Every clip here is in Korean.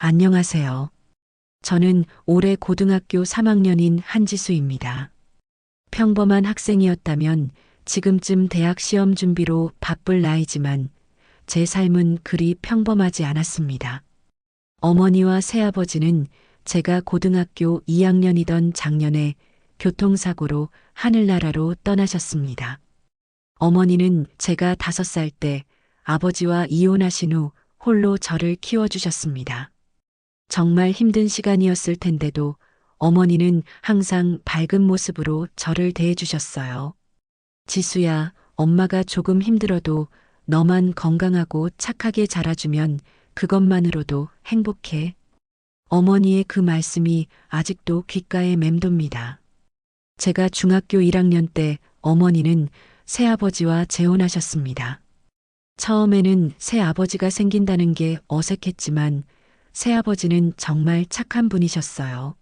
안녕하세요. 저는 올해 고등학교 3학년인 한지수입니다. 평범한 학생이었다면 지금쯤 대학 시험 준비로 바쁠 나이지만 제 삶은 그리 평범하지 않았습니다. 어머니와 새아버지는 제가 고등학교 2학년이던 작년에 교통사고로 하늘나라로 떠나셨습니다. 어머니는 제가 5살 때 아버지와 이혼하신 후 홀로 저를 키워주셨습니다. 정말 힘든 시간이었을 텐데도 어머니는 항상 밝은 모습으로 저를 대해주셨어요. 지수야, 엄마가 조금 힘들어도 너만 건강하고 착하게 자라주면 그것만으로도 행복해. 어머니의 그 말씀이 아직도 귓가에 맴돕니다. 제가 중학교 1학년 때 어머니는 새아버지와 재혼하셨습니다. 처음에는 새아버지가 생긴다는 게 어색했지만 새아버지는 정말 착한 분이셨어요.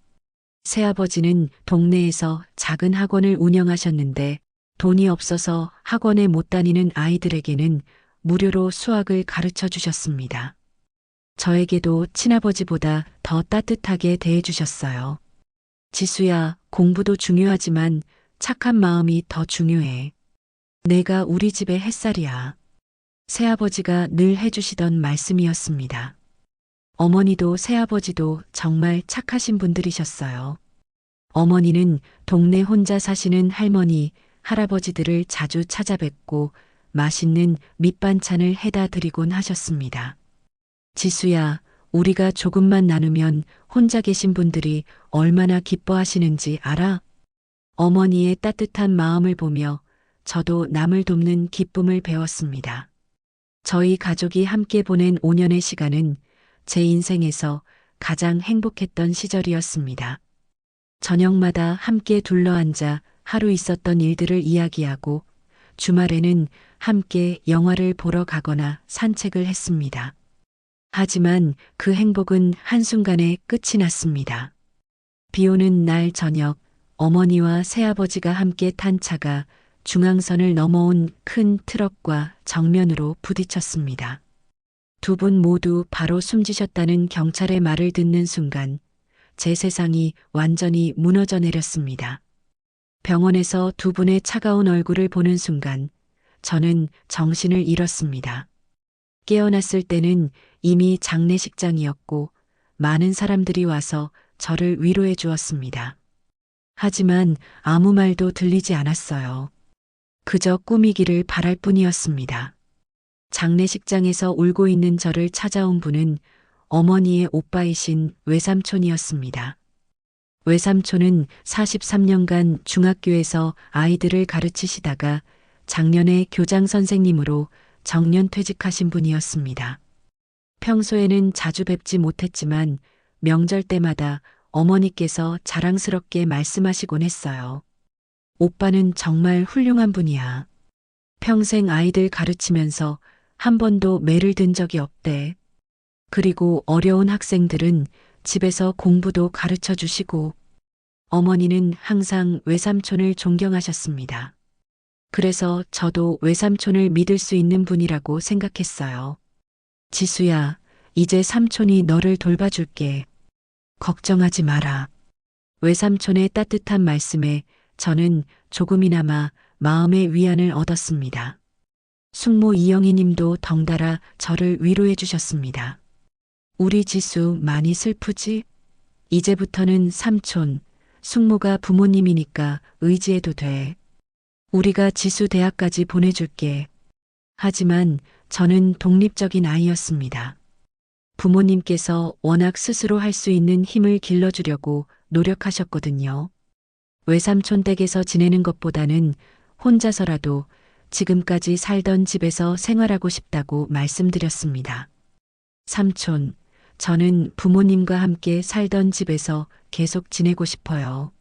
새아버지는 동네에서 작은 학원을 운영하셨는데 돈이 없어서 학원에 못 다니는 아이들에게는 무료로 수학을 가르쳐 주셨습니다. 저에게도 친아버지보다 더 따뜻하게 대해 주셨어요. 지수야, 공부도 중요하지만 착한 마음이 더 중요해. 내가 우리 집의 햇살이야. 새아버지가 늘 해주시던 말씀이었습니다. 어머니도 새아버지도 정말 착하신 분들이셨어요. 어머니는 동네 혼자 사시는 할머니, 할아버지들을 자주 찾아뵙고 맛있는 밑반찬을 해다 드리곤 하셨습니다. 지수야, 우리가 조금만 나누면 혼자 계신 분들이 얼마나 기뻐하시는지 알아? 어머니의 따뜻한 마음을 보며 저도 남을 돕는 기쁨을 배웠습니다. 저희 가족이 함께 보낸 5년의 시간은 제 인생에서 가장 행복했던 시절이었습니다. 저녁마다 함께 둘러앉아 하루 있었던 일들을 이야기하고 주말에는 함께 영화를 보러 가거나 산책을 했습니다. 하지만 그 행복은 한순간에 끝이 났습니다. 비 오는 날 저녁 어머니와 새아버지가 함께 탄 차가 중앙선을 넘어온 큰 트럭과 정면으로 부딪혔습니다. 두 분 모두 바로 숨지셨다는 경찰의 말을 듣는 순간 제 세상이 완전히 무너져 내렸습니다. 병원에서 두 분의 차가운 얼굴을 보는 순간 저는 정신을 잃었습니다. 깨어났을 때는 이미 장례식장이었고 많은 사람들이 와서 저를 위로해 주었습니다. 하지만 아무 말도 들리지 않았어요. 그저 꾸미기를 바랄 뿐이었습니다. 장례식장에서 울고 있는 저를 찾아온 분은 어머니의 오빠이신 외삼촌이었습니다. 외삼촌은 43년간 중학교에서 아이들을 가르치시다가 작년에 교장 선생님으로 정년퇴직하신 분이었습니다. 평소에는 자주 뵙지 못했지만 명절 때마다 어머니께서 자랑스럽게 말씀하시곤 했어요. 오빠는 정말 훌륭한 분이야. 평생 아이들 가르치면서 한 번도 매를 든 적이 없대. 그리고 어려운 학생들은 집에서 공부도 가르쳐 주시고 어머니는 항상 외삼촌을 존경하셨습니다. 그래서 저도 외삼촌을 믿을 수 있는 분이라고 생각했어요. 지수야, 이제 삼촌이 너를 돌봐줄게. 걱정하지 마라. 외삼촌의 따뜻한 말씀에 저는 조금이나마 마음의 위안을 얻었습니다. 숙모 이영희 님도 덩달아 저를 위로해 주셨습니다. 우리 지수 많이 슬프지? 이제부터는 삼촌, 숙모가 부모님이니까 의지해도 돼. 우리가 지수 대학까지 보내줄게. 하지만 저는 독립적인 아이였습니다. 부모님께서 워낙 스스로 할 수 있는 힘을 길러주려고 노력하셨거든요. 외삼촌 댁에서 지내는 것보다는 혼자서라도 지금까지 살던 집에서 생활하고 싶다고 말씀드렸습니다. 삼촌, 저는 부모님과 함께 살던 집에서 계속 지내고 싶어요.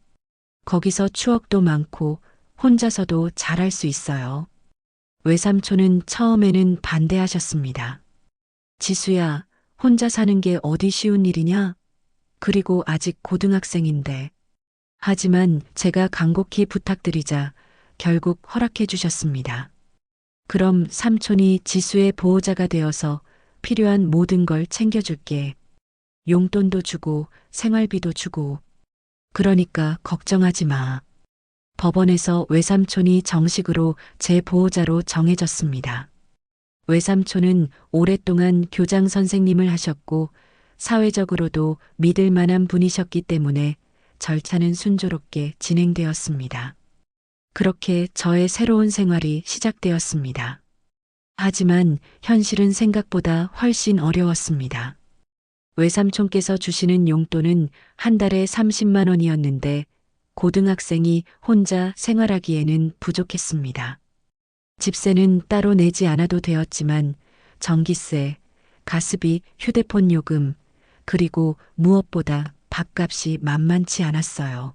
거기서 추억도 많고 혼자서도 잘할 수 있어요. 외삼촌은 처음에는 반대하셨습니다. 지수야, 혼자 사는 게 어디 쉬운 일이냐? 그리고 아직 고등학생인데. 하지만 제가 간곡히 부탁드리자 결국 허락해 주셨습니다. 그럼 삼촌이 지수의 보호자가 되어서 필요한 모든 걸 챙겨줄게. 용돈도 주고 생활비도 주고. 그러니까 걱정하지 마. 법원에서 외삼촌이 정식으로 제 보호자로 정해졌습니다. 외삼촌은 오랫동안 교장 선생님을 하셨고 사회적으로도 믿을 만한 분이셨기 때문에 절차는 순조롭게 진행되었습니다. 그렇게 저의 새로운 생활이 시작되었습니다. 하지만 현실은 생각보다 훨씬 어려웠습니다. 외삼촌께서 주시는 용돈은 한 달에 30만 원이었는데 고등학생이 혼자 생활하기에는 부족했습니다. 집세는 따로 내지 않아도 되었지만 전기세, 가스비, 휴대폰 요금, 그리고 무엇보다 밥값이 만만치 않았어요.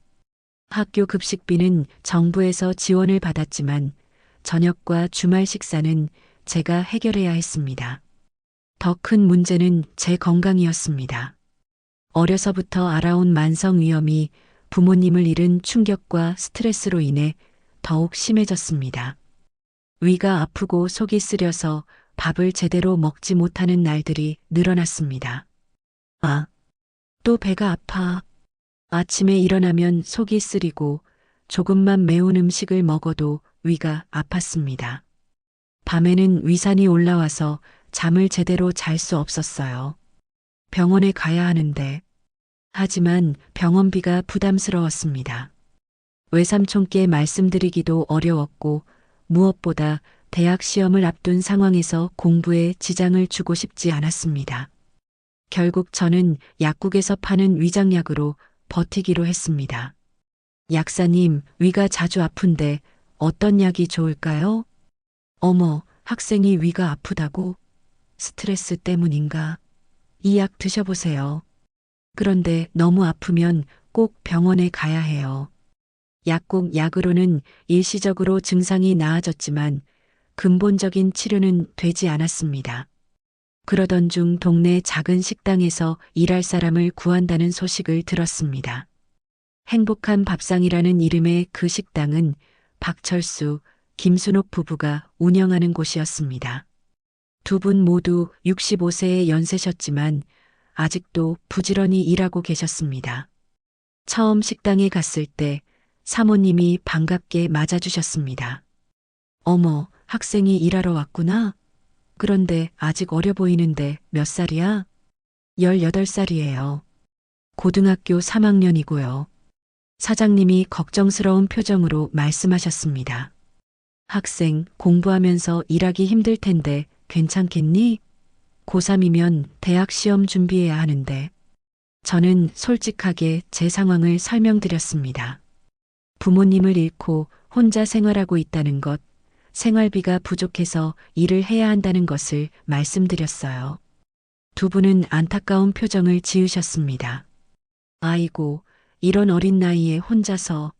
학교 급식비는 정부에서 지원을 받았지만 저녁과 주말 식사는 제가 해결해야 했습니다. 더 큰 문제는 제 건강이었습니다. 어려서부터 알아온 만성 위염이 부모님을 잃은 충격과 스트레스로 인해 더욱 심해졌습니다. 위가 아프고 속이 쓰려서 밥을 제대로 먹지 못하는 날들이 늘어났습니다. 아, 또 배가 아파. 아침에 일어나면 속이 쓰리고 조금만 매운 음식을 먹어도 위가 아팠습니다. 밤에는 위산이 올라와서 잠을 제대로 잘 수 없었어요. 병원에 가야 하는데, 하지만 병원비가 부담스러웠습니다. 외삼촌께 말씀드리기도 어려웠고, 무엇보다 대학 시험을 앞둔 상황에서 공부에 지장을 주고 싶지 않았습니다. 결국 저는 약국에서 파는 위장약으로 버티기로 했습니다. 약사님, 위가 자주 아픈데 어떤 약이 좋을까요? 어머, 학생이 위가 아프다고? 스트레스 때문인가? 이 약 드셔보세요. 그런데 너무 아프면 꼭 병원에 가야 해요. 약국 약으로는 일시적으로 증상이 나아졌지만 근본적인 치료는 되지 않았습니다. 그러던 중 동네 작은 식당에서 일할 사람을 구한다는 소식을 들었습니다. 행복한 밥상이라는 이름의 그 식당은 박철수, 김순옥 부부가 운영하는 곳이었습니다. 두 분 모두 65세의 연세셨지만 아직도 부지런히 일하고 계셨습니다. 처음 식당에 갔을 때 사모님이 반갑게 맞아주셨습니다. 어머, 학생이 일하러 왔구나. 그런데 아직 어려 보이는데 몇 살이야? 18살이에요. 고등학교 3학년이고요. 사장님이 걱정스러운 표정으로 말씀하셨습니다. 학생, 공부하면서 일하기 힘들 텐데 괜찮겠니? 고3이면 대학 시험 준비해야 하는데. 저는 솔직하게 제 상황을 설명드렸습니다. 부모님을 잃고 혼자 생활하고 있다는 것, 생활비가 부족해서 일을 해야 한다는 것을 말씀드렸어요. 두 분은 안타까운 표정을 지으셨습니다. 아이고, 이런 어린 나이에 혼자서.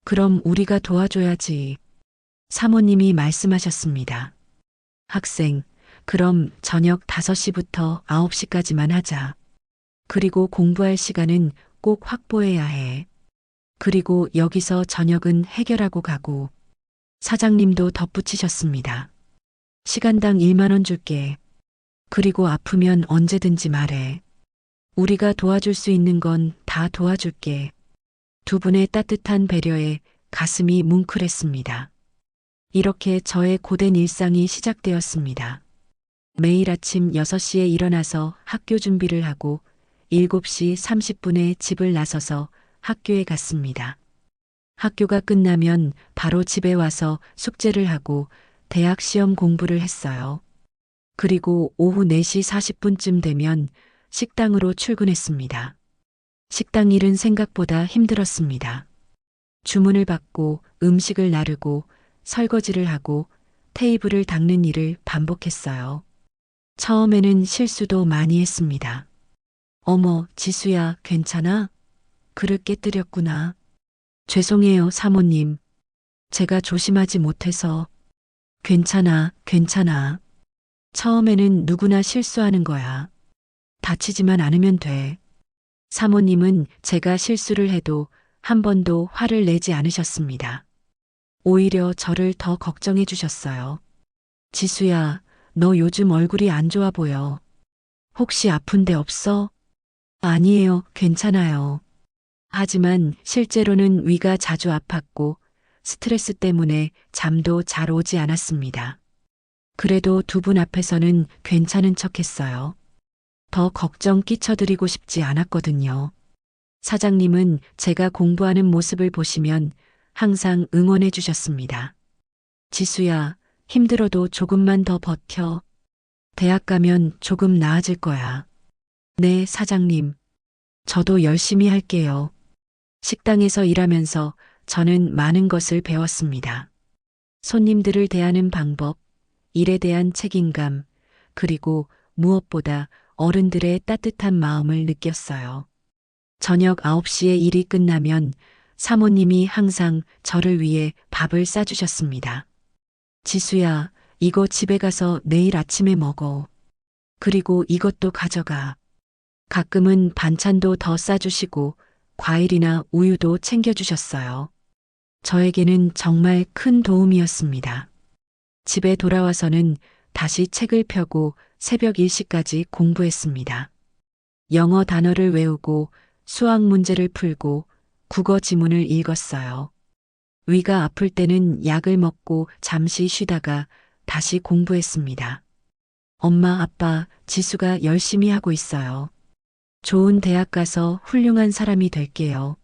그럼 우리가 도와줘야지. 사모님이 말씀하셨습니다. 학생, 그럼 저녁 5시부터 9시까지만 하자. 그리고 공부할 시간은 꼭 확보해야 해. 그리고 여기서 저녁은 해결하고 가고. 사장님도 덧붙이셨습니다. 시간당 1만 원 줄게. 그리고 아프면 언제든지 말해. 우리가 도와줄 수 있는 건 다 도와줄게. 두 분의 따뜻한 배려에 가슴이 뭉클했습니다. 이렇게 저의 고된 일상이 시작되었습니다. 매일 아침 6시에 일어나서 학교 준비를 하고 7시 30분에 집을 나서서 학교에 갔습니다. 학교가 끝나면 바로 집에 와서 숙제를 하고 대학 시험 공부를 했어요. 그리고 오후 4시 40분쯤 되면 식당으로 출근했습니다. 식당 일은 생각보다 힘들었습니다. 주문을 받고 음식을 나르고 설거지를 하고 테이블을 닦는 일을 반복했어요. 처음에는 실수도 많이 했습니다. 어머, 지수야, 괜찮아? 그릇 깨뜨렸구나. 죄송해요, 사모님. 제가 조심하지 못해서. 괜찮아, 괜찮아. 처음에는 누구나 실수하는 거야. 다치지만 않으면 돼. 사모님은 제가 실수를 해도 한 번도 화를 내지 않으셨습니다. 오히려 저를 더 걱정해 주셨어요. 지수야, 너 요즘 얼굴이 안 좋아 보여. 혹시 아픈 데 없어? 아니에요. 괜찮아요. 하지만 실제로는 위가 자주 아팠고 스트레스 때문에 잠도 잘 오지 않았습니다. 그래도 두 분 앞에서는 괜찮은 척 했어요. 더 걱정 끼쳐드리고 싶지 않았거든요. 사장님은 제가 공부하는 모습을 보시면 항상 응원해 주셨습니다. 지수야, 힘들어도 조금만 더 버텨. 대학 가면 조금 나아질 거야. 네, 사장님. 저도 열심히 할게요. 식당에서 일하면서 저는 많은 것을 배웠습니다. 손님들을 대하는 방법, 일에 대한 책임감, 그리고 무엇보다 어른들의 따뜻한 마음을 느꼈어요. 저녁 9시에 일이 끝나면 사모님이 항상 저를 위해 밥을 싸주셨습니다. 지수야, 이거 집에 가서 내일 아침에 먹어. 그리고 이것도 가져가. 가끔은 반찬도 더 싸주시고 과일이나 우유도 챙겨주셨어요. 저에게는 정말 큰 도움이었습니다. 집에 돌아와서는 다시 책을 펴고 새벽 일시까지 공부했습니다. 영어 단어를 외우고 수학 문제를 풀고 국어 지문을 읽었어요. 위가 아플 때는 약을 먹고 잠시 쉬다가 다시 공부했습니다. 엄마, 아빠, 지수가 열심히 하고 있어요. 좋은 대학 가서 훌륭한 사람이 될게요.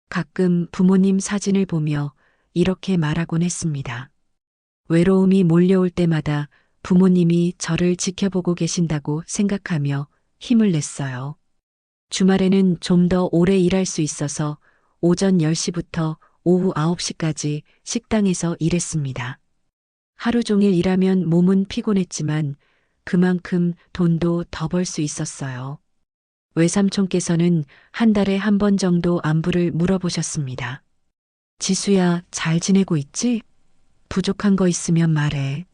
가끔 부모님 사진을 보며 이렇게 말하곤 했습니다. 외로움이 몰려올 때마다 부모님이 저를 지켜보고 계신다고 생각하며 힘을 냈어요. 주말에는 좀 더 오래 일할 수 있어서 오전 10시부터 오후 9시까지 식당에서 일했습니다. 하루 종일 일하면 몸은 피곤했지만 그만큼 돈도 더 벌 수 있었어요. 외삼촌께서는 한 달에 한 번 정도 안부를 물어보셨습니다. 지수야, 잘 지내고 있지? 부족한 거 있으면 말해.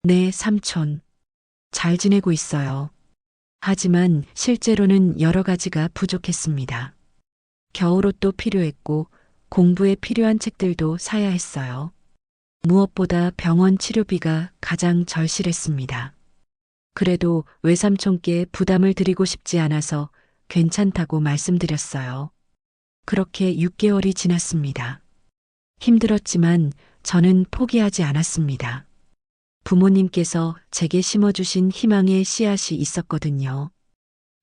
네, 삼촌. 잘 지내고 있어요. 하지만 실제로는 여러 가지가 부족했습니다. 겨울옷도 필요했고 공부에 필요한 책들도 사야 했어요. 무엇보다 병원 치료비가 가장 절실했습니다. 그래도 외삼촌께 부담을 드리고 싶지 않아서 괜찮다고 말씀드렸어요. 그렇게 6개월이 지났습니다. 힘들었지만 저는 포기하지 않았습니다. 부모님께서 제게 심어주신 희망의 씨앗이 있었거든요.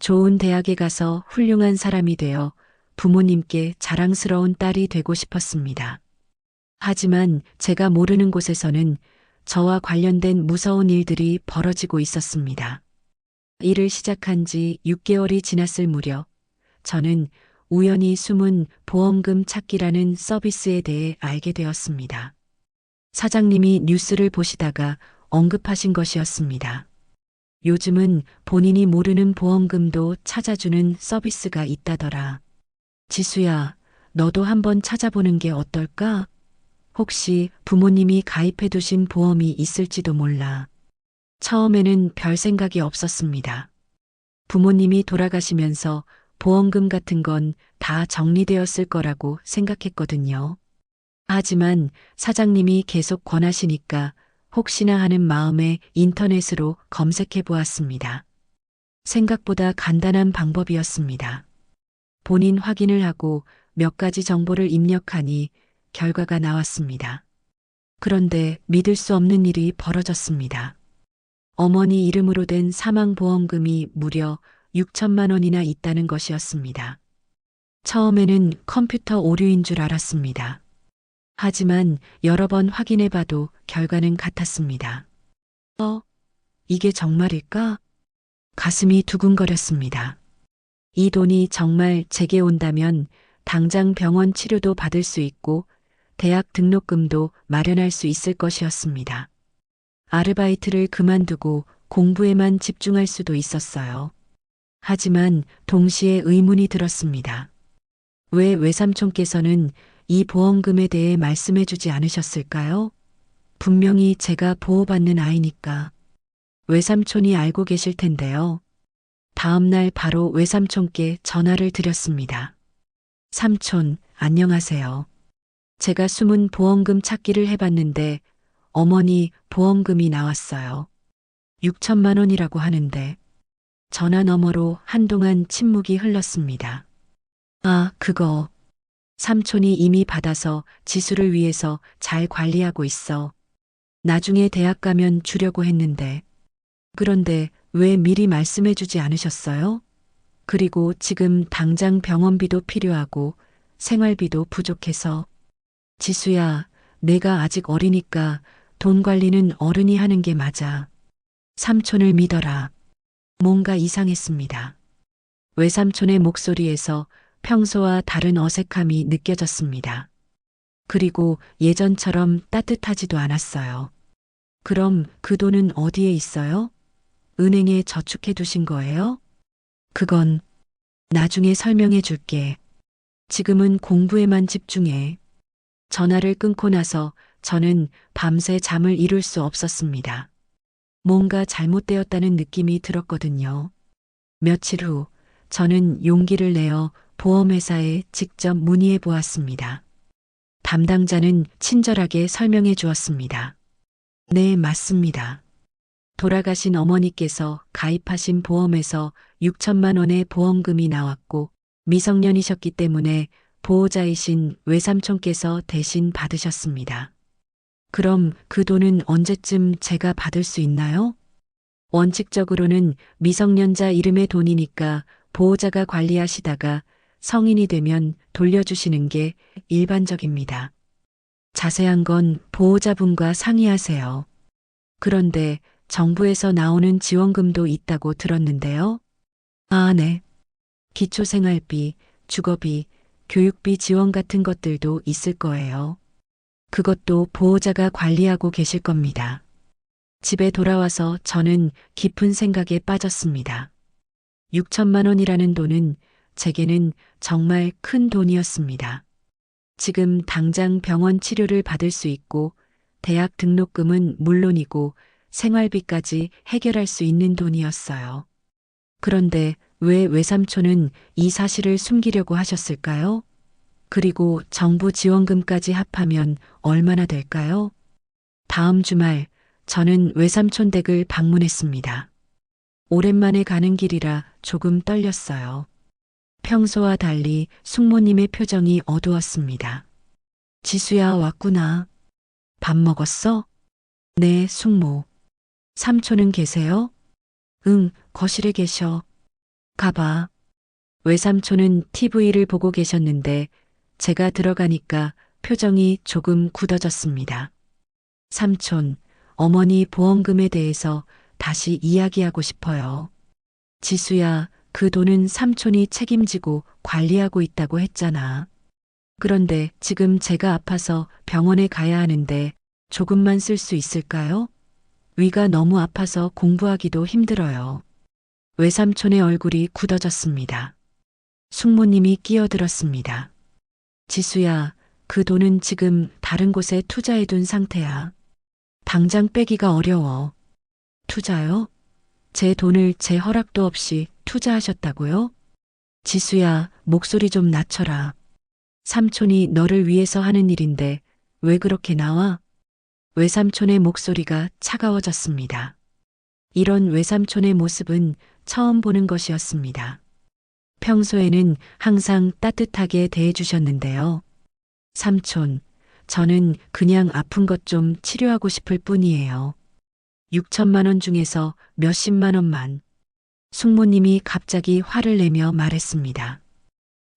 좋은 대학에 가서 훌륭한 사람이 되어 부모님께 자랑스러운 딸이 되고 싶었습니다. 하지만 제가 모르는 곳에서는 저와 관련된 무서운 일들이 벌어지고 있었습니다. 일을 시작한 지 6개월이 지났을 무렵 저는 우연히 숨은 보험금 찾기라는 서비스에 대해 알게 되었습니다. 사장님이 뉴스를 보시다가 언급하신 것이었습니다. 요즘은 본인이 모르는 보험금도 찾아주는 서비스가 있다더라. 지수야, 너도 한번 찾아보는 게 어떨까? 혹시 부모님이 가입해 두신 보험이 있을지도 몰라. 처음에는 별 생각이 없었습니다. 부모님이 돌아가시면서 보험금 같은 건 다 정리되었을 거라고 생각했거든요. 하지만 사장님이 계속 권하시니까 혹시나 하는 마음에 인터넷으로 검색해 보았습니다. 생각보다 간단한 방법이었습니다. 본인 확인을 하고 몇 가지 정보를 입력하니 결과가 나왔습니다. 그런데 믿을 수 없는 일이 벌어졌습니다. 어머니 이름으로 된 사망보험금이 무려 6천만 원이나 있다는 것이었습니다. 처음에는 컴퓨터 오류인 줄 알았습니다. 하지만 여러 번 확인해 봐도 결과는 같았습니다. 이게 정말일까? 가슴이 두근거렸습니다. 이 돈이 정말 제게 온다면 당장 병원 치료도 받을 수 있고 대학 등록금도 마련할 수 있을 것이었습니다. 아르바이트를 그만두고 공부에만 집중할 수도 있었어요. 하지만 동시에 의문이 들었습니다. 왜 외삼촌께서는 이 보험금에 대해 말씀해 주지 않으셨을까요? 분명히 제가 보호받는 아이니까. 외삼촌이 알고 계실 텐데요. 다음 날 바로 외삼촌께 전화를 드렸습니다. 삼촌, 안녕하세요. 제가 숨은 보험금 찾기를 해봤는데 어머니 보험금이 나왔어요. 6천만 원이라고 하는데 전화 너머로 한동안 침묵이 흘렀습니다. 아, 그거. 삼촌이 이미 받아서 지수를 위해서 잘 관리하고 있어. 나중에 대학 가면 주려고 했는데. 그런데 왜 미리 말씀해 주지 않으셨어요? 그리고 지금 당장 병원비도 필요하고 생활비도 부족해서. 지수야, 내가 아직 어리니까 돈 관리는 어른이 하는 게 맞아. 삼촌을 믿어라. 뭔가 이상했습니다. 외삼촌의 목소리에서 평소와 다른 어색함이 느껴졌습니다. 그리고 예전처럼 따뜻하지도 않았어요. 그럼 그 돈은 어디에 있어요? 은행에 저축해 두신 거예요? 그건 나중에 설명해 줄게. 지금은 공부에만 집중해. 전화를 끊고 나서 저는 밤새 잠을 이룰 수 없었습니다. 뭔가 잘못되었다는 느낌이 들었거든요. 며칠 후 저는 용기를 내어 보험회사에 직접 문의해 보았습니다. 담당자는 친절하게 설명해 주었습니다. 네, 맞습니다. 돌아가신 어머니께서 가입하신 보험에서 6천만 원의 보험금이 나왔고 미성년이셨기 때문에 보호자이신 외삼촌께서 대신 받으셨습니다. 그럼 그 돈은 언제쯤 제가 받을 수 있나요? 원칙적으로는 미성년자 이름의 돈이니까 보호자가 관리하시다가 성인이 되면 돌려주시는 게 일반적입니다. 자세한 건 보호자분과 상의하세요. 그런데 정부에서 나오는 지원금도 있다고 들었는데요. 아, 네. 기초생활비, 주거비, 교육비 지원 같은 것들도 있을 거예요. 그것도 보호자가 관리하고 계실 겁니다. 집에 돌아와서 저는 깊은 생각에 빠졌습니다. 6천만 원이라는 돈은 제게는 정말 큰 돈이었습니다. 지금 당장 병원 치료를 받을 수 있고 대학 등록금은 물론이고 생활비까지 해결할 수 있는 돈이었어요. 그런데 왜 외삼촌은 이 사실을 숨기려고 하셨을까요? 그리고 정부 지원금까지 합하면 얼마나 될까요? 다음 주말 저는 외삼촌 댁을 방문했습니다. 오랜만에 가는 길이라 조금 떨렸어요. 평소와 달리 숙모님의 표정이 어두웠습니다. 지수야, 왔구나. 밥 먹었어? 네, 숙모. 삼촌은 계세요? 응, 거실에 계셔. 가봐. 외삼촌은 TV를 보고 계셨는데 제가 들어가니까 표정이 조금 굳어졌습니다. 삼촌, 어머니 보험금에 대해서 다시 이야기하고 싶어요. 지수야, 그 돈은 삼촌이 책임지고 관리하고 있다고 했잖아. 그런데 지금 제가 아파서 병원에 가야 하는데 조금만 쓸 수 있을까요? 위가 너무 아파서 공부하기도 힘들어요. 외삼촌의 얼굴이 굳어졌습니다. 숙모님이 끼어들었습니다. 지수야, 그 돈은 지금 다른 곳에 투자해둔 상태야. 당장 빼기가 어려워. 투자요? 제 돈을 제 허락도 없이 투자하셨다고요? 지수야, 목소리 좀 낮춰라. 삼촌이 너를 위해서 하는 일인데 왜 그렇게 나와? 외삼촌의 목소리가 차가워졌습니다. 이런 외삼촌의 모습은 처음 보는 것이었습니다. 평소에는 항상 따뜻하게 대해주셨는데요. 삼촌, 저는 그냥 아픈 것 좀 치료하고 싶을 뿐이에요. 6천만 원 중에서 몇십만 원만. 숙모님이 갑자기 화를 내며 말했습니다.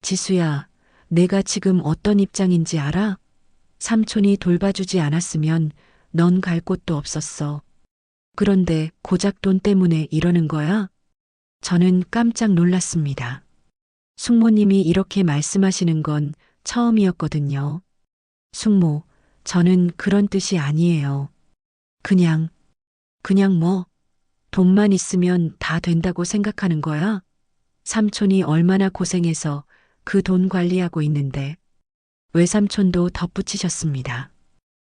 지수야, 내가 지금 어떤 입장인지 알아? 삼촌이 돌봐주지 않았으면 넌 갈 곳도 없었어. 그런데 고작 돈 때문에 이러는 거야? 저는 깜짝 놀랐습니다. 숙모님이 이렇게 말씀하시는 건 처음이었거든요. 숙모, 저는 그런 뜻이 아니에요. 그냥 뭐, 돈만 있으면 다 된다고 생각하는 거야? 삼촌이 얼마나 고생해서 그 돈 관리하고 있는데. 외삼촌도 덧붙이셨습니다.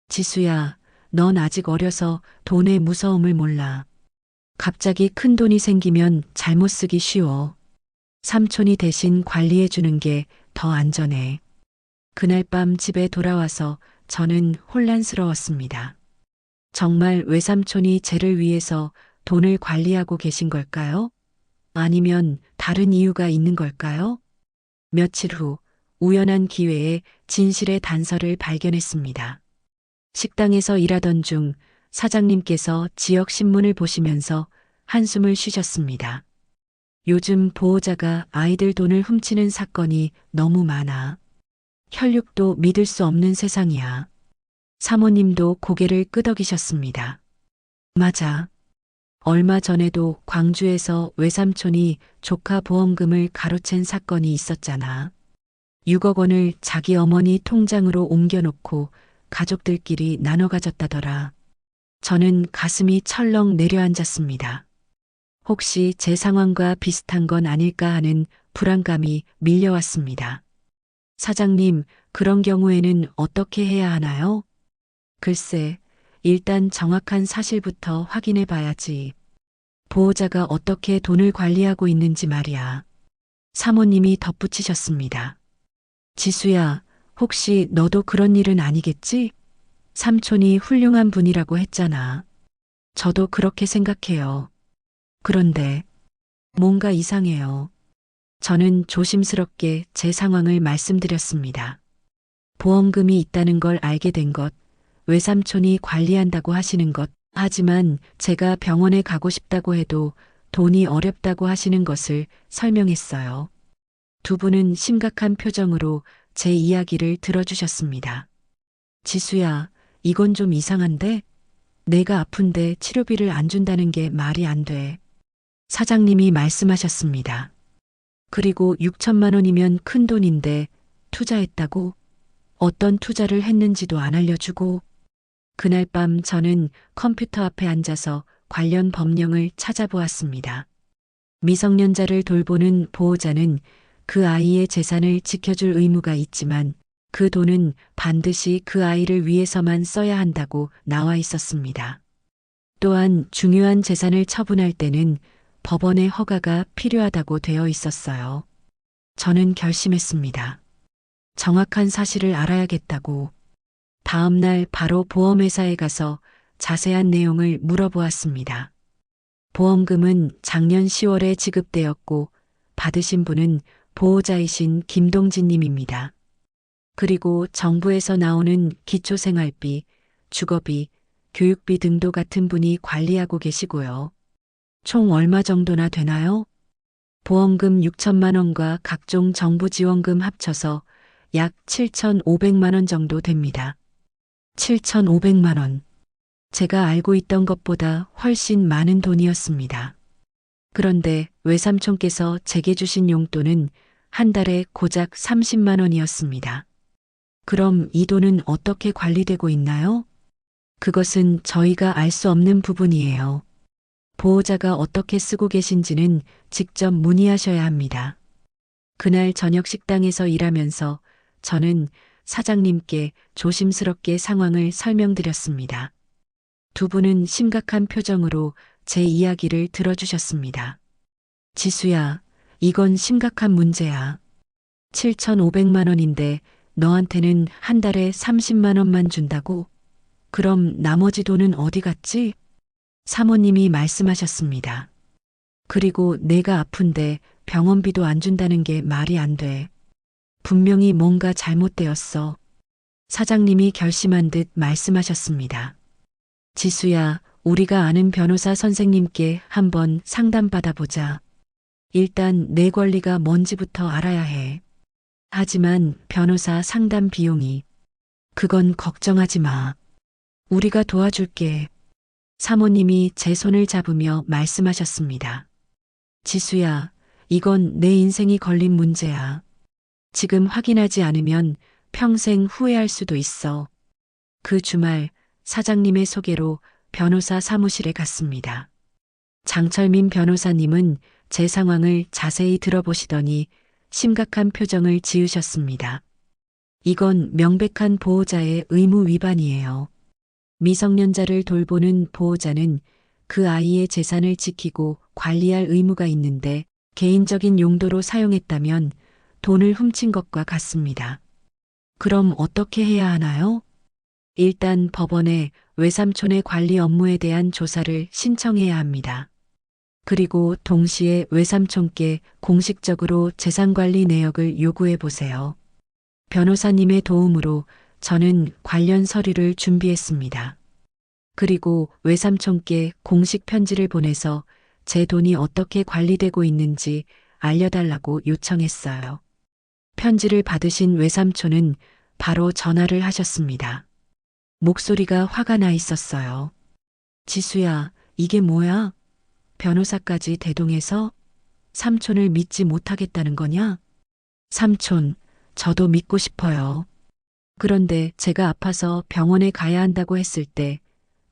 지수야, 넌 아직 어려서 돈의 무서움을 몰라. 갑자기 큰 돈이 생기면 잘못 쓰기 쉬워. 삼촌이 대신 관리해 주는 게 더 안전해. 그날 밤 집에 돌아와서 저는 혼란스러웠습니다. 정말 외삼촌이 쟤를 위해서 돈을 관리하고 계신 걸까요? 아니면 다른 이유가 있는 걸까요? 며칠 후 우연한 기회에 진실의 단서를 발견했습니다. 식당에서 일하던 중 사장님께서 지역 신문을 보시면서 한숨을 쉬셨습니다. 요즘 보호자가 아이들 돈을 훔치는 사건이 너무 많아. 혈육도 믿을 수 없는 세상이야. 사모님도 고개를 끄덕이셨습니다. 맞아. 얼마 전에도 광주에서 외삼촌이 조카 보험금을 가로챈 사건이 있었잖아. 6억 원을 자기 어머니 통장으로 옮겨놓고 가족들끼리 나눠 가졌다더라. 저는 가슴이 철렁 내려앉았습니다. 혹시 제 상황과 비슷한 건 아닐까 하는 불안감이 밀려왔습니다. 사장님, 그런 경우에는 어떻게 해야 하나요? 글쎄, 일단 정확한 사실부터 확인해 봐야지. 보호자가 어떻게 돈을 관리하고 있는지 말이야. 사모님이 덧붙이셨습니다. 지수야, 혹시 너도 그런 일은 아니겠지? 삼촌이 훌륭한 분이라고 했잖아. 저도 그렇게 생각해요. 그런데 뭔가 이상해요. 저는 조심스럽게 제 상황을 말씀드렸습니다. 보험금이 있다는 걸 알게 된 것, 외삼촌이 관리한다고 하시는 것, 하지만 제가 병원에 가고 싶다고 해도 돈이 어렵다고 하시는 것을 설명했어요. 두 분은 심각한 표정으로 제 이야기를 들어주셨습니다. 지수야, 이건 좀 이상한데? 내가 아픈데 치료비를 안 준다는 게 말이 안 돼. 사장님이 말씀하셨습니다. 그리고 6천만 원이면 큰 돈인데 투자했다고? 어떤 투자를 했는지도 안 알려주고. 그날 밤 저는 컴퓨터 앞에 앉아서 관련 법령을 찾아보았습니다. 미성년자를 돌보는 보호자는 그 아이의 재산을 지켜줄 의무가 있지만 그 돈은 반드시 그 아이를 위해서만 써야 한다고 나와 있었습니다. 또한 중요한 재산을 처분할 때는 법원의 허가가 필요하다고 되어 있었어요. 저는 결심했습니다. 정확한 사실을 알아야겠다고. 다음 날 바로 보험회사에 가서 자세한 내용을 물어보았습니다. 보험금은 작년 10월에 지급되었고 받으신 분은 보호자이신 김동진 님입니다. 그리고 정부에서 나오는 기초생활비, 주거비, 교육비 등도 같은 분이 관리하고 계시고요. 총 얼마 정도나 되나요? 보험금 6천만 원과 각종 정부 지원금 합쳐서 약 7,500만 원 정도 됩니다. 7,500만 원. 제가 알고 있던 것보다 훨씬 많은 돈이었습니다. 그런데 외삼촌께서 제게 주신 용돈은 한 달에 고작 30만 원이었습니다. 그럼 이 돈은 어떻게 관리되고 있나요? 그것은 저희가 알 수 없는 부분이에요. 보호자가 어떻게 쓰고 계신지는 직접 문의하셔야 합니다. 그날 저녁 식당에서 일하면서 저는 사장님께 조심스럽게 상황을 설명드렸습니다. 두 분은 심각한 표정으로 제 이야기를 들어주셨습니다. 지수야, 이건 심각한 문제야. 7,500만 원인데 너한테는 한 달에 30만 원만 준다고? 그럼 나머지 돈은 어디 갔지? 사모님이 말씀하셨습니다. 그리고 내가 아픈데 병원비도 안 준다는 게 말이 안 돼. 분명히 뭔가 잘못되었어. 사장님이 결심한 듯 말씀하셨습니다. 지수야, 우리가 아는 변호사 선생님께 한번 상담받아 보자. 일단 내 권리가 뭔지부터 알아야 해. 하지만 변호사 상담 비용이. 그건 걱정하지 마. 우리가 도와줄게. 사모님이 제 손을 잡으며 말씀하셨습니다. 지수야, 이건 내 인생이 걸린 문제야. 지금 확인하지 않으면 평생 후회할 수도 있어. 그 주말 사장님의 소개로 변호사 사무실에 갔습니다. 장철민 변호사님은 제 상황을 자세히 들어보시더니 심각한 표정을 지으셨습니다. 이건 명백한 보호자의 의무 위반이에요. 미성년자를 돌보는 보호자는 그 아이의 재산을 지키고 관리할 의무가 있는데 개인적인 용도로 사용했다면 돈을 훔친 것과 같습니다. 그럼 어떻게 해야 하나요? 일단 법원에 외삼촌의 관리 업무에 대한 조사를 신청해야 합니다. 그리고 동시에 외삼촌께 공식적으로 재산관리 내역을 요구해 보세요. 변호사님의 도움으로 저는 관련 서류를 준비했습니다. 그리고 외삼촌께 공식 편지를 보내서 제 돈이 어떻게 관리되고 있는지 알려달라고 요청했어요. 편지를 받으신 외삼촌은 바로 전화를 하셨습니다. 목소리가 화가 나 있었어요. 지수야, 이게 뭐야? 변호사까지 대동해서 삼촌을 믿지 못하겠다는 거냐? 삼촌, 저도 믿고 싶어요. 그런데 제가 아파서 병원에 가야 한다고 했을 때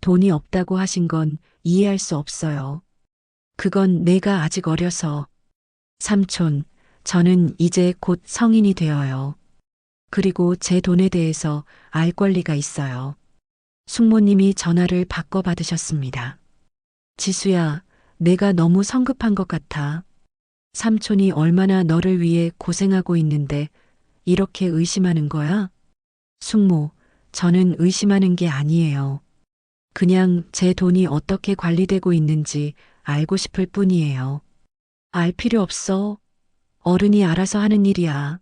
돈이 없다고 하신 건 이해할 수 없어요. 그건 내가 아직 어려서. 삼촌, 저는 이제 곧 성인이 되어요. 그리고 제 돈에 대해서 알 권리가 있어요. 숙모님이 전화를 바꿔 받으셨습니다. 지수야, 내가 너무 성급한 것 같아. 삼촌이 얼마나 너를 위해 고생하고 있는데 이렇게 의심하는 거야? 숙모, 저는 의심하는 게 아니에요. 그냥 제 돈이 어떻게 관리되고 있는지 알고 싶을 뿐이에요. 알 필요 없어. 어른이 알아서 하는 일이야.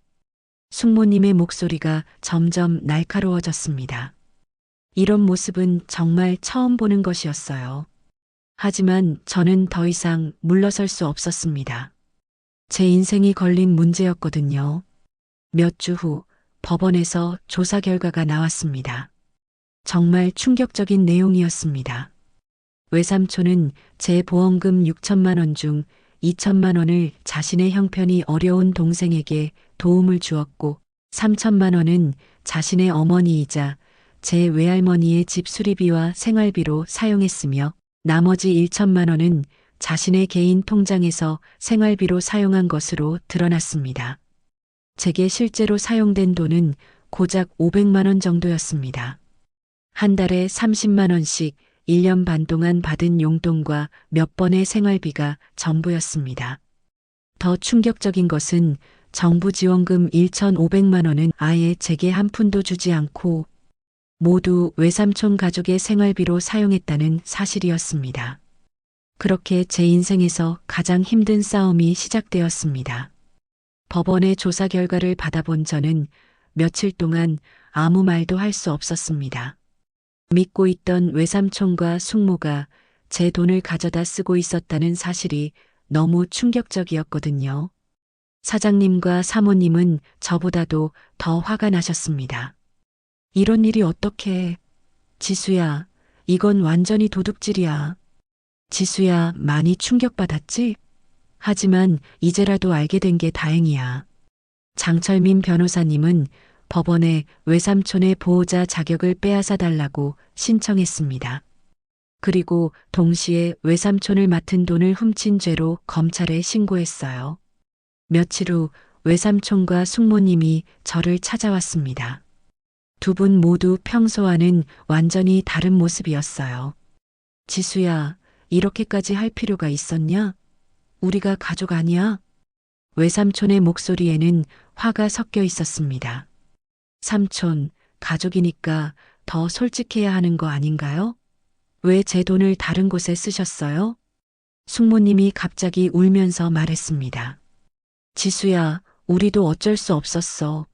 숙모님의 목소리가 점점 날카로워졌습니다. 이런 모습은 정말 처음 보는 것이었어요. 하지만 저는 더 이상 물러설 수 없었습니다. 제 인생이 걸린 문제였거든요. 몇 주 후 법원에서 조사 결과가 나왔습니다. 정말 충격적인 내용이었습니다. 외삼촌은 제 보험금 6천만 원 중 2천만 원을 자신의 형편이 어려운 동생에게 도움을 주었고 3천만 원은 자신의 어머니이자 제 외할머니의 집 수리비와 생활비로 사용했으며 나머지 1천만 원은 자신의 개인 통장에서 생활비로 사용한 것으로 드러났습니다. 제게 실제로 사용된 돈은 고작 500만 원 정도였습니다. 한 달에 30만 원씩 1년 반 동안 받은 용돈과 몇 번의 생활비가 전부였습니다. 더 충격적인 것은 정부 지원금 1,500만 원은 아예 제게 한 푼도 주지 않고 모두 외삼촌 가족의 생활비로 사용했다는 사실이었습니다. 그렇게 제 인생에서 가장 힘든 싸움이 시작되었습니다. 법원의 조사 결과를 받아본 저는 며칠 동안 아무 말도 할 수 없었습니다. 믿고 있던 외삼촌과 숙모가 제 돈을 가져다 쓰고 있었다는 사실이 너무 충격적이었거든요. 사장님과 사모님은 저보다도 더 화가 나셨습니다. 이런 일이 어떻게? 지수야, 이건 완전히 도둑질이야. 지수야, 많이 충격받았지? 하지만 이제라도 알게 된 게 다행이야. 장철민 변호사님은 법원에 외삼촌의 보호자 자격을 빼앗아 달라고 신청했습니다. 그리고 동시에 외삼촌을 맡은 돈을 훔친 죄로 검찰에 신고했어요. 며칠 후 외삼촌과 숙모님이 저를 찾아왔습니다. 두 분 모두 평소와는 완전히 다른 모습이었어요. 지수야, 이렇게까지 할 필요가 있었냐? 우리가 가족 아니야? 외삼촌의 목소리에는 화가 섞여 있었습니다. 삼촌, 가족이니까 더 솔직해야 하는 거 아닌가요? 왜 제 돈을 다른 곳에 쓰셨어요? 숙모님이 갑자기 울면서 말했습니다. 지수야, 우리도 어쩔 수 없었어.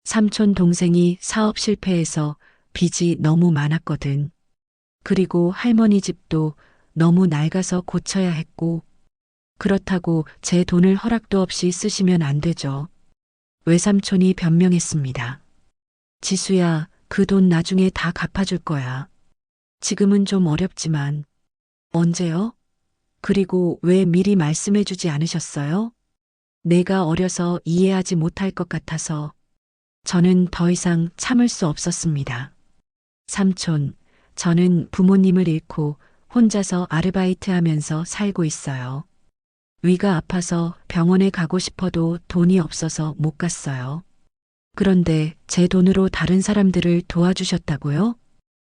삼촌 동생이 사업 실패해서 빚이 너무 많았거든. 그리고 할머니 집도 너무 낡아서 고쳐야 했고, 그렇다고 제 돈을 허락도 없이 쓰시면 안 되죠. 외삼촌이 변명했습니다. 지수야, 그 돈 나중에 다 갚아줄 거야. 지금은 좀 어렵지만. 언제요? 그리고 왜 미리 말씀해주지 않으셨어요? 내가 어려서 이해하지 못할 것 같아서. 저는 더 이상 참을 수 없었습니다. 삼촌, 저는 부모님을 잃고 혼자서 아르바이트 하면서 살고 있어요. 위가 아파서 병원에 가고 싶어도 돈이 없어서 못 갔어요. 그런데 제 돈으로 다른 사람들을 도와주셨다고요?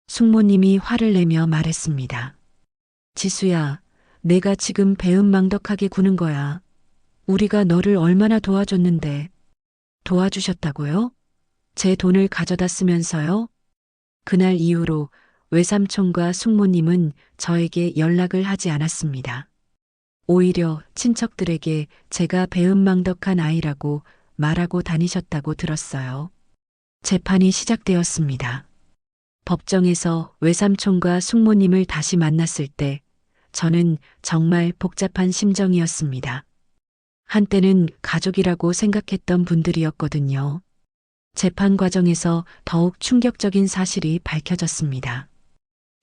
숙모님이 화를 내며 말했습니다. 지수야, 내가 지금 배은망덕하게 구는 거야. 우리가 너를 얼마나 도와줬는데. 도와주셨다고요? 제 돈을 가져다 쓰면서요? 그날 이후로 외삼촌과 숙모님은 저에게 연락을 하지 않았습니다. 오히려 친척들에게 제가 배은망덕한 아이라고 말하고 다니셨다고 들었어요. 재판이 시작되었습니다. 법정에서 외삼촌과 숙모님을 다시 만났을 때 저는 정말 복잡한 심정이었습니다. 한때는 가족이라고 생각했던 분들이었거든요. 재판 과정에서 더욱 충격적인 사실이 밝혀졌습니다.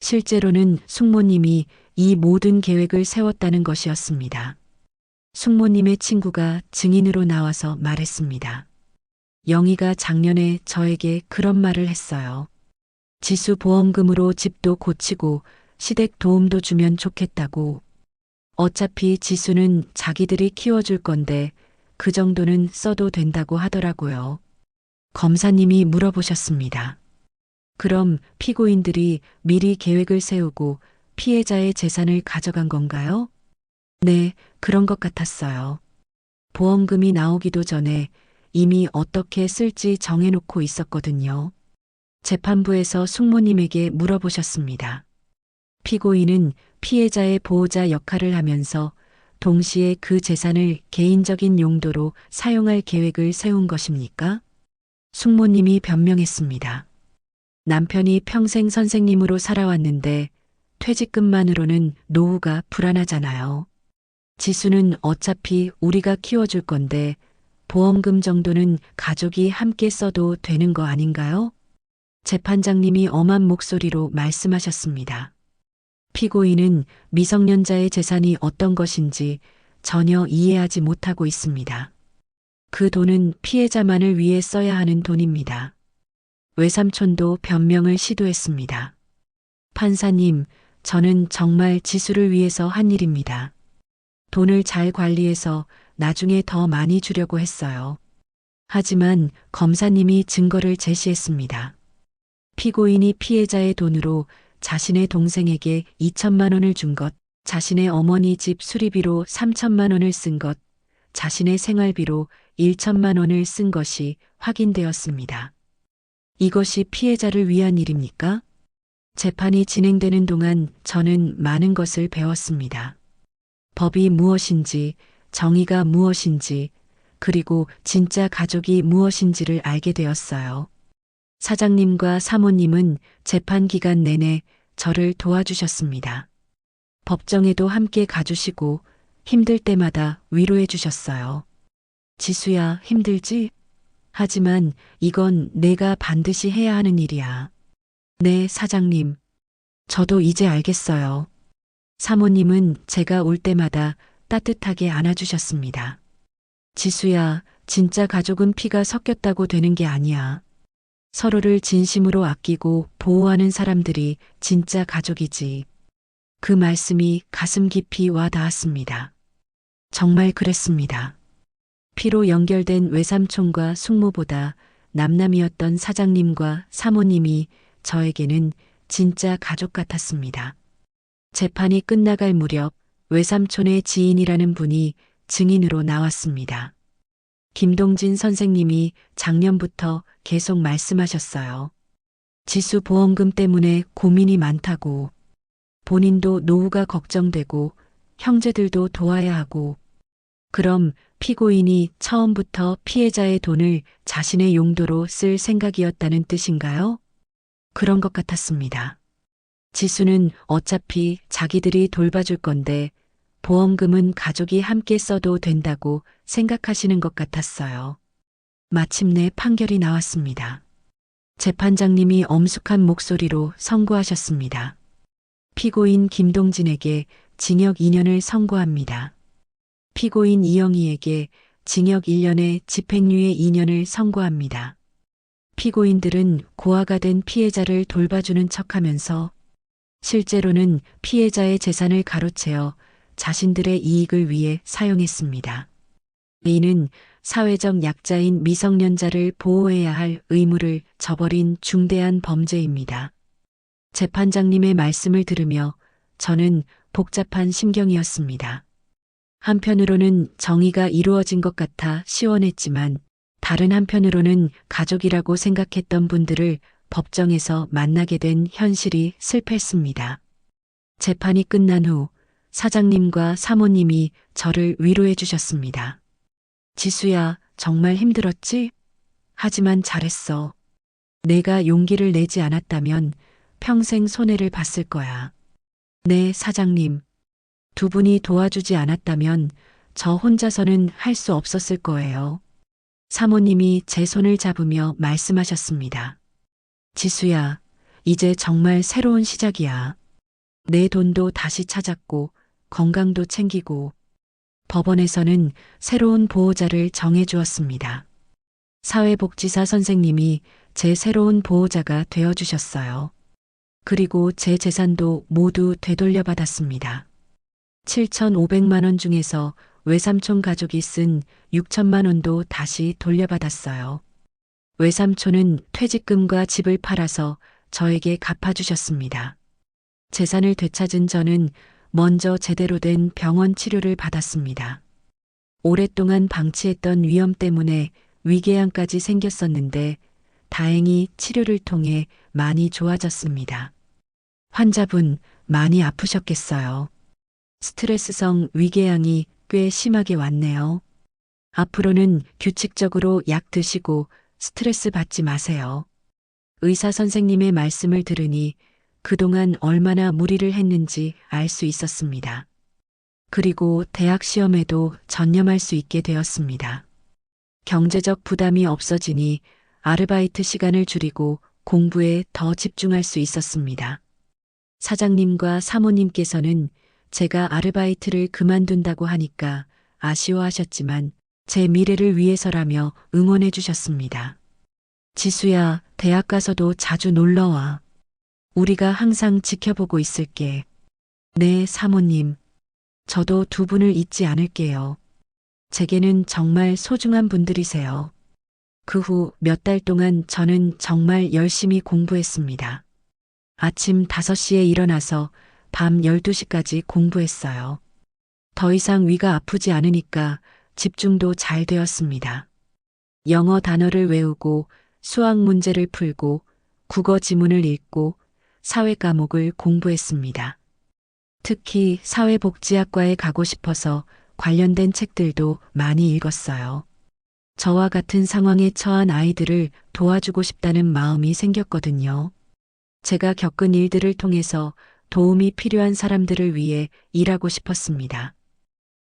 실제로는 숙모님이 이 모든 계획을 세웠다는 것이었습니다. 숙모님의 친구가 증인으로 나와서 말했습니다. 영희가 작년에 저에게 그런 말을 했어요. 지수 보험금으로 집도 고치고 시댁 도움도 주면 좋겠다고. 어차피 지수는 자기들이 키워줄 건데 그 정도는 써도 된다고 하더라고요. 검사님이 물어보셨습니다. 그럼 피고인들이 미리 계획을 세우고 피해자의 재산을 가져간 건가요? 네, 그런 것 같았어요. 보험금이 나오기도 전에 이미 어떻게 쓸지 정해놓고 있었거든요. 재판부에서 숙모님에게 물어보셨습니다. 피고인은 피해자의 보호자 역할을 하면서 동시에 그 재산을 개인적인 용도로 사용할 계획을 세운 것입니까? 숙모님이 변명했습니다. 남편이 평생 선생님으로 살아왔는데 퇴직금만으로는 노후가 불안하잖아요. 지수는 어차피 우리가 키워줄 건데 보험금 정도는 가족이 함께 써도 되는 거 아닌가요? 재판장님이 엄한 목소리로 말씀하셨습니다. 피고인은 미성년자의 재산이 어떤 것인지 전혀 이해하지 못하고 있습니다. 그 돈은 피해자만을 위해 써야 하는 돈입니다. 외삼촌도 변명을 시도했습니다. 판사님, 저는 정말 지수를 위해서 한 일입니다. 돈을 잘 관리해서 나중에 더 많이 주려고 했어요. 하지만 검사님이 증거를 제시했습니다. 피고인이 피해자의 돈으로 자신의 동생에게 2천만 원을 준 것, 자신의 어머니 집 수리비로 3천만 원을 쓴 것, 자신의 생활비로 1천만 원을 쓴 것이 확인되었습니다. 이것이 피해자를 위한 일입니까? 재판이 진행되는 동안 저는 많은 것을 배웠습니다. 법이 무엇인지, 정의가 무엇인지, 그리고 진짜 가족이 무엇인지를 알게 되었어요. 사장님과 사모님은 재판 기간 내내 저를 도와주셨습니다. 법정에도 함께 가주시고 힘들 때마다 위로해 주셨어요. 지수야, 힘들지? 하지만 이건 내가 반드시 해야 하는 일이야. 네, 사장님. 저도 이제 알겠어요. 사모님은 제가 올 때마다 따뜻하게 안아주셨습니다. 지수야, 진짜 가족은 피가 섞였다고 되는 게 아니야. 서로를 진심으로 아끼고 보호하는 사람들이 진짜 가족이지. 그 말씀이 가슴 깊이 와 닿았습니다. 정말 그랬습니다. 피로 연결된 외삼촌과 숙모보다 남남이었던 사장님과 사모님이 저에게는 진짜 가족 같았습니다. 재판이 끝나갈 무렵 외삼촌의 지인이라는 분이 증인으로 나왔습니다. 김동진 선생님이 작년부터 계속 말씀하셨어요. 지수 보험금 때문에 고민이 많다고. 본인도 노후가 걱정되고 형제들도 도와야 하고. 그럼 피고인이 처음부터 피해자의 돈을 자신의 용도로 쓸 생각이었다는 뜻인가요? 그런 것 같았습니다. 지수는 어차피 자기들이 돌봐줄 건데 보험금은 가족이 함께 써도 된다고 생각하시는 것 같았어요. 마침내 판결이 나왔습니다. 재판장님이 엄숙한 목소리로 선고하셨습니다. 피고인 김동진에게 징역 2년을 선고합니다. 피고인 이영희에게 징역 1년에 집행유예 2년을 선고합니다. 피고인들은 고아가 된 피해자를 돌봐주는 척하면서 실제로는 피해자의 재산을 가로채어 자신들의 이익을 위해 사용했습니다. 이는 사회적 약자인 미성년자를 보호해야 할 의무를 저버린 중대한 범죄입니다. 재판장님의 말씀을 들으며 저는 복잡한 심경이었습니다. 한편으로는 정의가 이루어진 것 같아 시원했지만 다른 한편으로는 가족이라고 생각했던 분들을 법정에서 만나게 된 현실이 슬펐습니다. 재판이 끝난 후 사장님과 사모님이 저를 위로해 주셨습니다. 지수야, 정말 힘들었지? 하지만 잘했어. 내가 용기를 내지 않았다면 평생 손해를 봤을 거야. 네, 사장님. 두 분이 도와주지 않았다면 저 혼자서는 할 수 없었을 거예요. 사모님이 제 손을 잡으며 말씀하셨습니다. 지수야, 이제 정말 새로운 시작이야. 내 돈도 다시 찾았고, 건강도 챙기고, 법원에서는 새로운 보호자를 정해 주었습니다. 사회복지사 선생님이 제 새로운 보호자가 되어 주셨어요. 그리고 제 재산도 모두 되돌려 받았습니다. 7,500만 원 중에서 외삼촌 가족이 쓴 6천만 원도 다시 돌려받았어요. 외삼촌은 퇴직금과 집을 팔아서 저에게 갚아주셨습니다. 재산을 되찾은 저는 먼저 제대로 된 병원 치료를 받았습니다. 오랫동안 방치했던 위험 때문에 위궤양까지 생겼었는데 다행히 치료를 통해 많이 좋아졌습니다. 환자분 많이 아프셨겠어요. 스트레스성 위궤양이 꽤 심하게 왔네요. 앞으로는 규칙적으로 약 드시고 스트레스 받지 마세요. 의사 선생님의 말씀을 들으니 그동안 얼마나 무리를 했는지 알 수 있었습니다. 그리고 대학 시험에도 전념할 수 있게 되었습니다. 경제적 부담이 없어지니 아르바이트 시간을 줄이고 공부에 더 집중할 수 있었습니다. 사장님과 사모님께서는 제가 아르바이트를 그만둔다고 하니까 아쉬워하셨지만 제 미래를 위해서라며 응원해 주셨습니다. 지수야, 대학 가서도 자주 놀러와. 우리가 항상 지켜보고 있을게. 네, 사모님. 저도 두 분을 잊지 않을게요. 제게는 정말 소중한 분들이세요. 그 후 몇 달 동안 저는 정말 열심히 공부했습니다. 아침 5시에 일어나서 밤 12시까지 공부했어요. 더 이상 위가 아프지 않으니까 집중도 잘 되었습니다. 영어 단어를 외우고 수학 문제를 풀고 국어 지문을 읽고 사회 과목을 공부했습니다. 특히 사회복지학과에 가고 싶어서 관련된 책들도 많이 읽었어요. 저와 같은 상황에 처한 아이들을 도와주고 싶다는 마음이 생겼거든요. 제가 겪은 일들을 통해서 도움이 필요한 사람들을 위해 일하고 싶었습니다.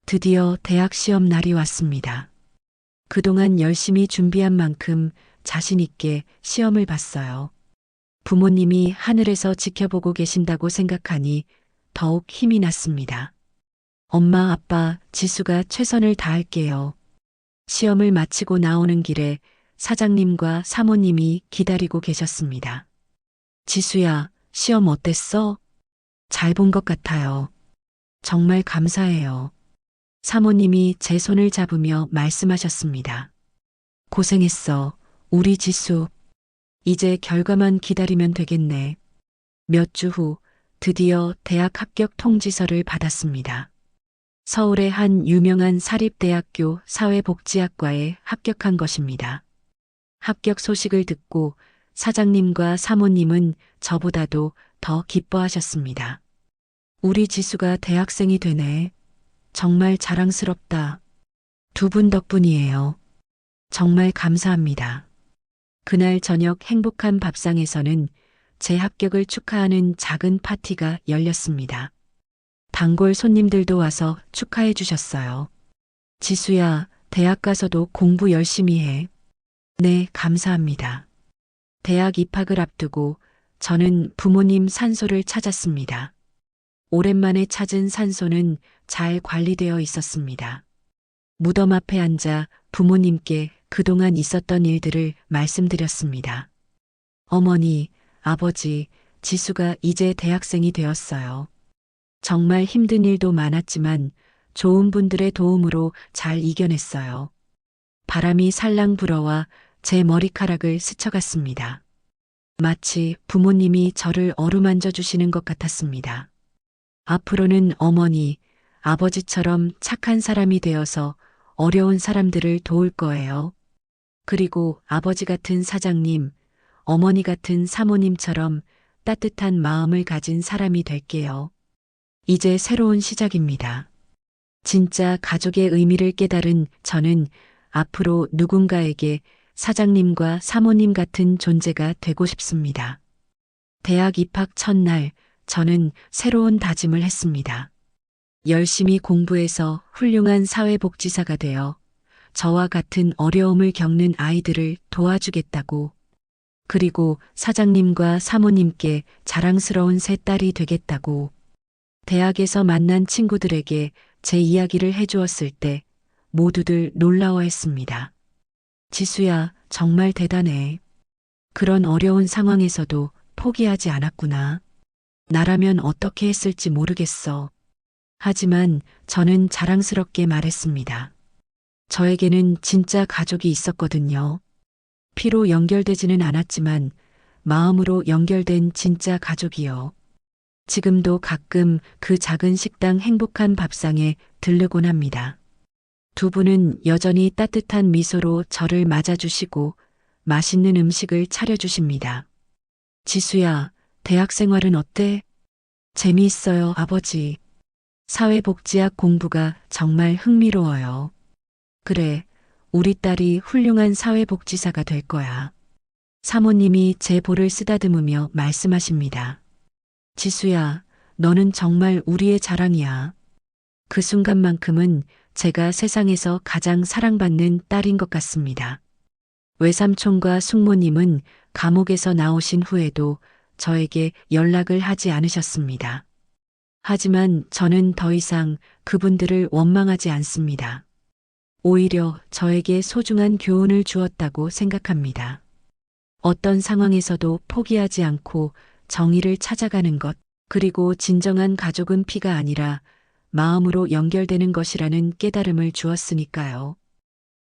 드디어 대학 시험 날이 왔습니다. 그동안 열심히 준비한 만큼 자신 있게 시험을 봤어요. 부모님이 하늘에서 지켜보고 계신다고 생각하니 더욱 힘이 났습니다. 엄마, 아빠, 지수가 최선을 다할게요. 시험을 마치고 나오는 길에 사장님과 사모님이 기다리고 계셨습니다. 지수야, 시험 어땠어? 잘 본 것 같아요. 정말 감사해요. 사모님이 제 손을 잡으며 말씀하셨습니다. 고생했어, 우리 지수. 이제 결과만 기다리면 되겠네. 몇 주 후 드디어 대학 합격 통지서를 받았습니다. 서울의 한 유명한 사립대학교 사회복지학과에 합격한 것입니다. 합격 소식을 듣고 사장님과 사모님은 저보다도 더 기뻐하셨습니다. 우리 지수가 대학생이 되네. 정말 자랑스럽다. 두 분 덕분이에요. 정말 감사합니다. 그날 저녁 행복한 밥상에서는 제 합격을 축하하는 작은 파티가 열렸습니다. 단골 손님들도 와서 축하해 주셨어요. 지수야, 대학 가서도 공부 열심히 해. 네, 감사합니다. 대학 입학을 앞두고 저는 부모님 산소를 찾았습니다. 오랜만에 찾은 산소는 잘 관리되어 있었습니다. 무덤 앞에 앉아 부모님께 그동안 있었던 일들을 말씀드렸습니다. 어머니, 아버지, 지수가 이제 대학생이 되었어요. 정말 힘든 일도 많았지만 좋은 분들의 도움으로 잘 이겨냈어요. 바람이 살랑 불어와 제 머리카락을 스쳐갔습니다. 마치 부모님이 저를 어루만져 주시는 것 같았습니다. 앞으로는 어머니, 아버지처럼 착한 사람이 되어서 어려운 사람들을 도울 거예요. 그리고 아버지 같은 사장님, 어머니 같은 사모님처럼 따뜻한 마음을 가진 사람이 될게요. 이제 새로운 시작입니다. 진짜 가족의 의미를 깨달은 저는 앞으로 누군가에게 사장님과 사모님 같은 존재가 되고 싶습니다. 대학 입학 첫날 저는 새로운 다짐을 했습니다. 열심히 공부해서 훌륭한 사회복지사가 되어 저와 같은 어려움을 겪는 아이들을 도와주겠다고, 그리고 사장님과 사모님께 자랑스러운 새 딸이 되겠다고. 대학에서 만난 친구들에게 제 이야기를 해주었을 때 모두들 놀라워했습니다. 지수야, 정말 대단해. 그런 어려운 상황에서도 포기하지 않았구나. 나라면 어떻게 했을지 모르겠어. 하지만 저는 자랑스럽게 말했습니다. 저에게는 진짜 가족이 있었거든요. 피로 연결되지는 않았지만 마음으로 연결된 진짜 가족이요. 지금도 가끔 그 작은 식당 행복한 밥상에 들르곤 합니다. 두 분은 여전히 따뜻한 미소로 저를 맞아주시고 맛있는 음식을 차려주십니다. 지수야, 대학 생활은 어때? 재미있어요, 아버지. 사회복지학 공부가 정말 흥미로워요. 그래, 우리 딸이 훌륭한 사회복지사가 될 거야. 사모님이 제 볼을 쓰다듬으며 말씀하십니다. 지수야, 너는 정말 우리의 자랑이야. 그 순간만큼은 제가 세상에서 가장 사랑받는 딸인 것 같습니다. 외삼촌과 숙모님은 감옥에서 나오신 후에도 저에게 연락을 하지 않으셨습니다. 하지만 저는 더 이상 그분들을 원망하지 않습니다. 오히려 저에게 소중한 교훈을 주었다고 생각합니다. 어떤 상황에서도 포기하지 않고 정의를 찾아가는 것, 그리고 진정한 가족은 피가 아니라 마음으로 연결되는 것이라는 깨달음을 주었으니까요.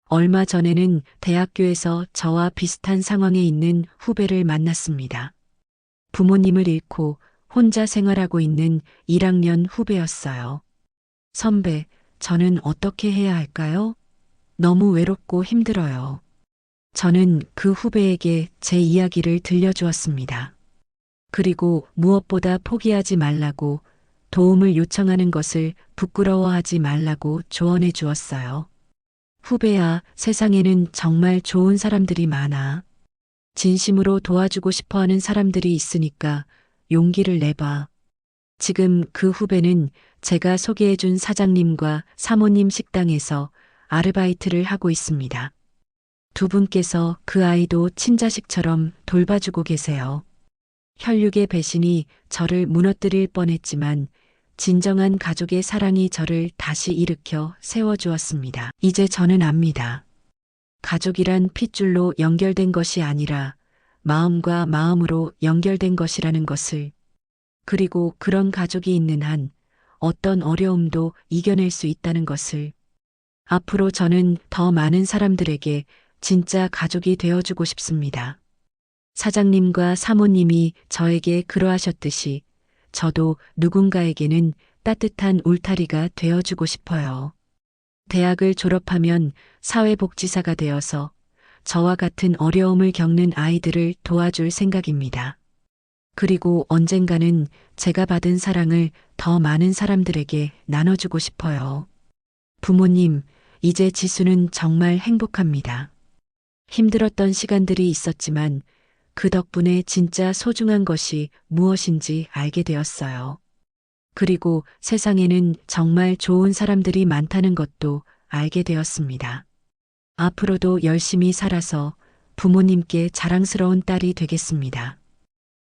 얼마 전에는 대학교에서 저와 비슷한 상황에 있는 후배를 만났습니다. 부모님을 잃고 혼자 생활하고 있는 1학년 후배였어요. 선배, 저는 어떻게 해야 할까요? 너무 외롭고 힘들어요. 저는 그 후배에게 제 이야기를 들려주었습니다. 그리고 무엇보다 포기하지 말라고, 도움을 요청하는 것을 부끄러워하지 말라고 조언해 주었어요. 후배야, 세상에는 정말 좋은 사람들이 많아. 진심으로 도와주고 싶어 하는 사람들이 있으니까 용기를 내봐. 지금 그 후배는 제가 소개해준 사장님과 사모님 식당에서 아르바이트를 하고 있습니다. 두 분께서 그 아이도 친자식처럼 돌봐주고 계세요. 혈육의 배신이 저를 무너뜨릴 뻔했지만 진정한 가족의 사랑이 저를 다시 일으켜 세워주었습니다. 이제 저는 압니다. 가족이란 핏줄로 연결된 것이 아니라 마음과 마음으로 연결된 것이라는 것을, 그리고 그런 가족이 있는 한 어떤 어려움도 이겨낼 수 있다는 것을. 앞으로 저는 더 많은 사람들에게 진짜 가족이 되어주고 싶습니다. 사장님과 사모님이 저에게 그러하셨듯이 저도 누군가에게는 따뜻한 울타리가 되어주고 싶어요. 대학을 졸업하면 사회복지사가 되어서 저와 같은 어려움을 겪는 아이들을 도와줄 생각입니다. 그리고 언젠가는 제가 받은 사랑을 더 많은 사람들에게 나눠주고 싶어요. 부모님, 이제 지수는 정말 행복합니다. 힘들었던 시간들이 있었지만 그 덕분에 진짜 소중한 것이 무엇인지 알게 되었어요. 그리고 세상에는 정말 좋은 사람들이 많다는 것도 알게 되었습니다. 앞으로도 열심히 살아서 부모님께 자랑스러운 딸이 되겠습니다.